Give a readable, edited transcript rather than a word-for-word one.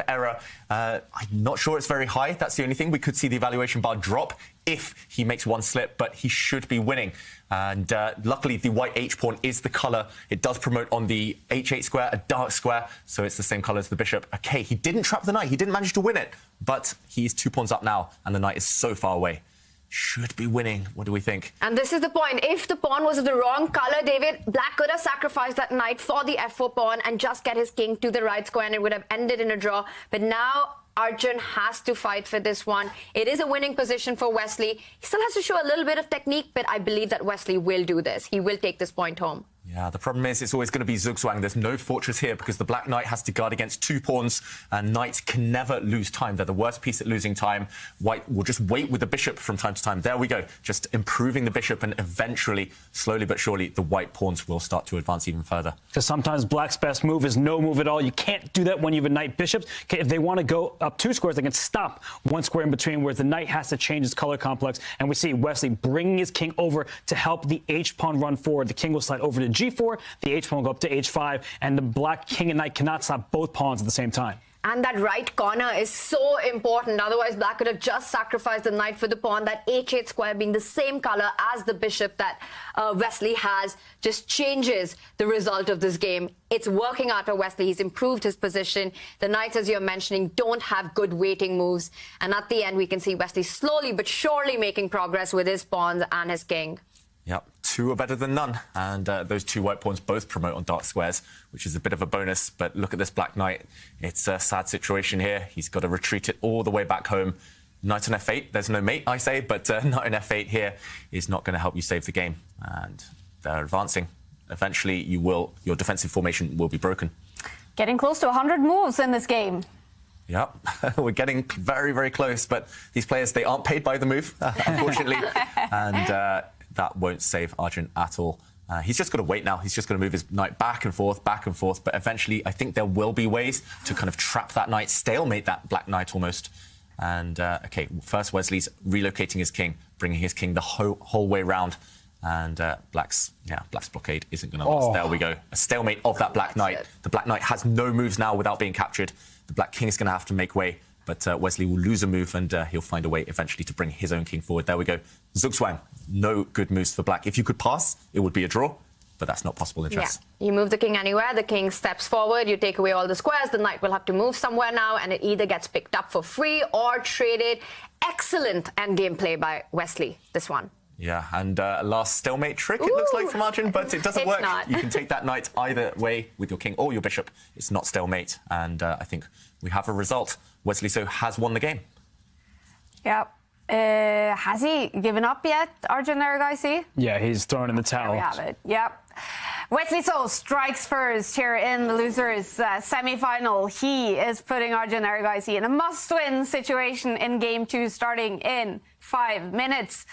error. I'm not sure it's very high. That's the only thing. We could see the evaluation bar drop if he makes one slip, but he should be winning. And luckily, the white H-pawn is the colour. It does promote on the H8 square, a dark square, so it's the same colour as the bishop. OK, he didn't trap the knight. He didn't manage to win it, but he's 2 pawns up now, and the knight is so far away. Should be winning. What do we think? And this is the point. If the pawn was of the wrong color, David, Black could have sacrificed that knight for the f4 pawn and just get his king to the right square, and it would have ended in a draw. But now Aejun has to fight for this one. It is a winning position for Wesley. He still has to show a little bit of technique, but I believe that Wesley will do this. He will take this point home. Yeah, the problem is it's always going to be zugzwang. There's no fortress here because the black knight has to guard against 2 pawns, and knights can never lose time. They're the worst piece at losing time. White will just wait with the bishop from time to time. There we go, just improving the bishop, and eventually, slowly but surely, the white pawns will start to advance even further. Because sometimes Black's best move is no move at all. You can't do that when you have a knight bishops. Okay, if they want to go up 2 squares, they can stop 1 square in between, whereas the knight has to change its color complex. And we see Wesley bringing his king over to help the h-pawn run forward. The king will slide over to g4, the h-pawn will go up to h5, and the black king and knight cannot stop both pawns at the same time. And that right corner is so important. Otherwise, Black could have just sacrificed the knight for the pawn. That h8 square being the same color as the bishop that Wesley has just changes the result of this game. It's working out for Wesley. He's improved his position. The knights, as you're mentioning, don't have good waiting moves. And at the end, we can see Wesley slowly but surely making progress with his pawns and his king. Yep, 2 are better than none, and those 2 white pawns both promote on dark squares, which is a bit of a bonus. But look at this black knight. It's a sad situation here. He's got to retreat it all the way back home. Knight on f8, there's no mate, I say, but knight on f8 here is not going to help you save the game. And they're advancing. Eventually, your defensive formation will be broken. Getting close to 100 moves in this game. Yep, we're getting very, very close, but these players, they aren't paid by the move, unfortunately. And that won't save Aejun at all. He's just got to wait now. He's just going to move his knight back and forth, but eventually I think there will be ways to kind of trap that knight, stalemate that black knight almost. And, OK, first Wesley's relocating his king, bringing his king the whole way round. And Black's blockade isn't going to last. There we go. A stalemate of that black knight. The black knight has no moves now without being captured. The black king is going to have to make way. But Wesley will lose a move, and he'll find a way eventually to bring his own king forward. There we go. Zugzwang. No good moves for Black. If you could pass, it would be a draw, but that's not possible in chess. Yeah. You move the king anywhere, the king steps forward, you take away all the squares, the knight will have to move somewhere now, and it either gets picked up for free or traded. Excellent endgame play by Wesley, this one. Yeah, and last stalemate trick, it looks like, from Aejun, but it doesn't work. Not. You can take that knight either way with your king or your bishop. It's not stalemate, and I think we have a result. Wesley so has won the game. Yep. Has he given up yet, Aejun Erigaisi? Yeah, he's thrown in the towel. There we have it. Yep. Wesley So strikes first here in the losers semi-final. He is putting Aejun Erigaisi in a must-win situation in game 2 starting in 5 minutes.